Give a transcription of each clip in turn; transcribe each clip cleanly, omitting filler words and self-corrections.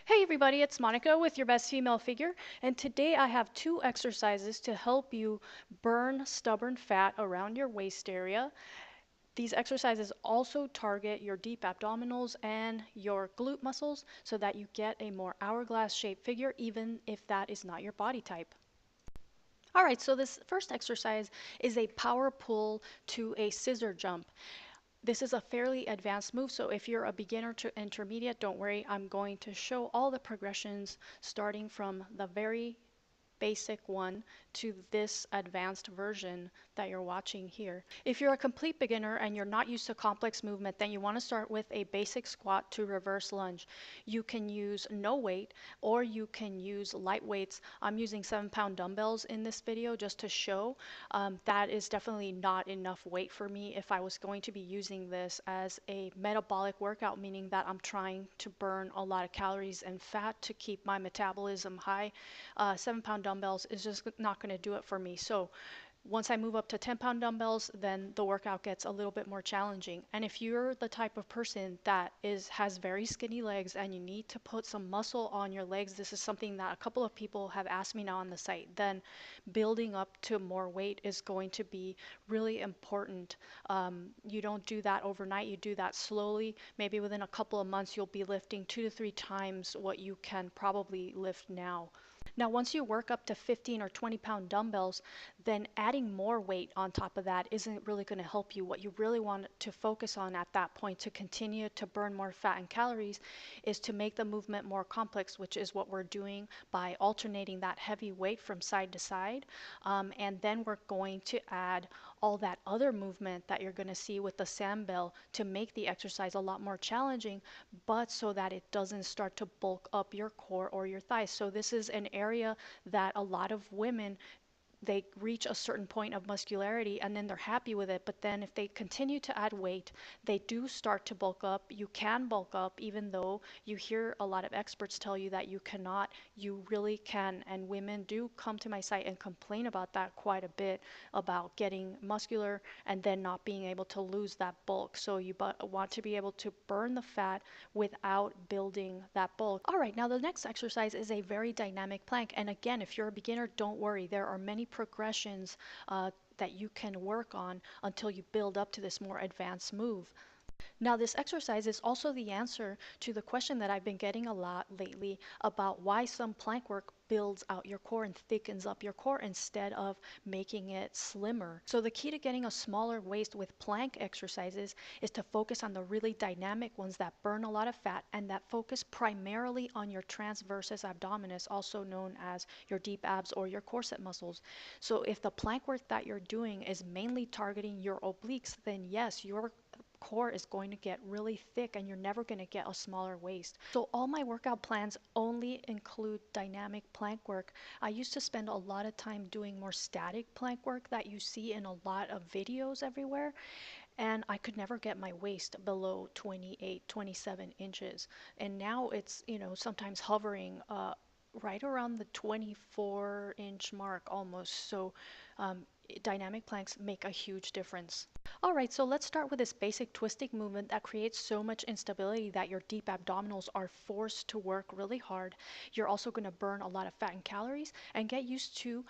Hey everybody, it's Monica with your best female figure, and today I have two exercises to help you burn stubborn fat around your waist area. These exercises also target your deep abdominals and your glute muscles so that you get a more hourglass shaped figure even if that is not your body type. Alright, so this first exercise is a power pull to a scissor jump. This is a fairly advanced move, so if you're a beginner to intermediate, don't worry. I'm going to show all the progressions starting from the very basic one to this advanced version that you're watching here. If you're a complete beginner and you're not used to complex movement, then you want to start with a basic squat to reverse lunge. You can use no weight or you can use light weights. I'm using 7-pound dumbbells in this video just to show. That is definitely not enough weight for me if I was going to be using this as a metabolic workout, meaning that I'm trying to burn a lot of calories and fat to keep my metabolism high. 7-pound dumbbells is just not going to do it for me. So once I move up to 10-pound dumbbells, then the workout gets a little bit more challenging. And if you're the type of person that has very skinny legs and you need to put some muscle on your legs, this is something that a couple of people have asked me now on the site, then building up to more weight is going to be really important. You don't do that overnight, you do that slowly. Maybe within a couple of months you'll be lifting 2 to 3 times what you can probably lift now. Now, once you work up to 15 or 20-pound dumbbells, then adding more weight on top of that isn't really going to help you. What you really want to focus on at that point to continue to burn more fat and calories is to make the movement more complex, which is what we're doing by alternating that heavy weight from side to side. And then we're going to add all that other movement that you're going to see with the sand bell to make the exercise a lot more challenging, but so that it doesn't start to bulk up your core or your thighs. So this is an area that a lot of women, they reach a certain point of muscularity and then they're happy with it. But then if they continue to add weight, they do start to bulk up. You can bulk up, even though you hear a lot of experts tell you that you cannot. You really can. And women do come to my site and complain about that quite a bit, about getting muscular and then not being able to lose that bulk. So you want to be able to burn the fat without building that bulk. All right, now the next exercise is a very dynamic plank. And again, if you're a beginner, don't worry. There are many progressions that you can work on until you build up to this more advanced move. Now, this exercise is also the answer to the question that I've been getting a lot lately about why some plank work builds out your core and thickens up your core instead of making it slimmer. So the key to getting a smaller waist with plank exercises is to focus on the really dynamic ones that burn a lot of fat and that focus primarily on your transversus abdominis, also known as your deep abs or your corset muscles. So if the plank work that you're doing is mainly targeting your obliques, then yes, your core is going to get really thick and you're never going to get a smaller waist. So all my workout plans only include dynamic plank work. I used to spend a lot of time doing more static plank work that you see in a lot of videos everywhere, and I could never get my waist below 28, 27 inches. And now it's, sometimes hovering right around the 24-inch mark almost. So dynamic planks make a huge difference. All right, so let's start with this basic twisting movement that creates so much instability that your deep abdominals are forced to work really hard. You're also going to burn a lot of fat and calories and get used to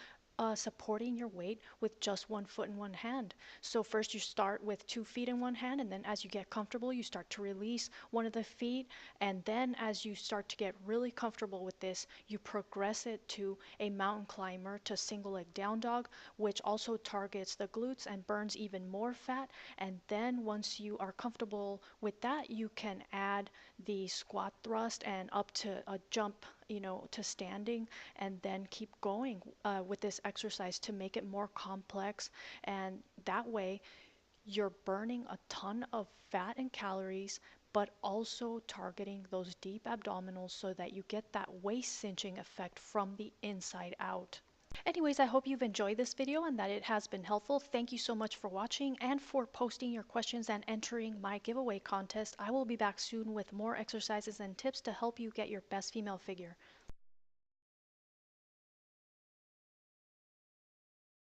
supporting your weight with just one foot in one hand. So first you start with 2 feet in one hand, and then as you get comfortable, you start to release one of the feet. And then as you start to get really comfortable with this, you progress it to a mountain climber to single leg down dog, which also targets the glutes and burns even more fat. And then once you are comfortable with that, you can add the squat thrust and up to a jump, to standing, and then keep going with this exercise to make it more complex. And that way you're burning a ton of fat and calories, but also targeting those deep abdominals so that you get that waist cinching effect from the inside out. Anyways, I hope you've enjoyed this video and that it has been helpful. Thank you so much for watching and for posting your questions and entering my giveaway contest. I will be back soon with more exercises and tips to help you get your best female figure.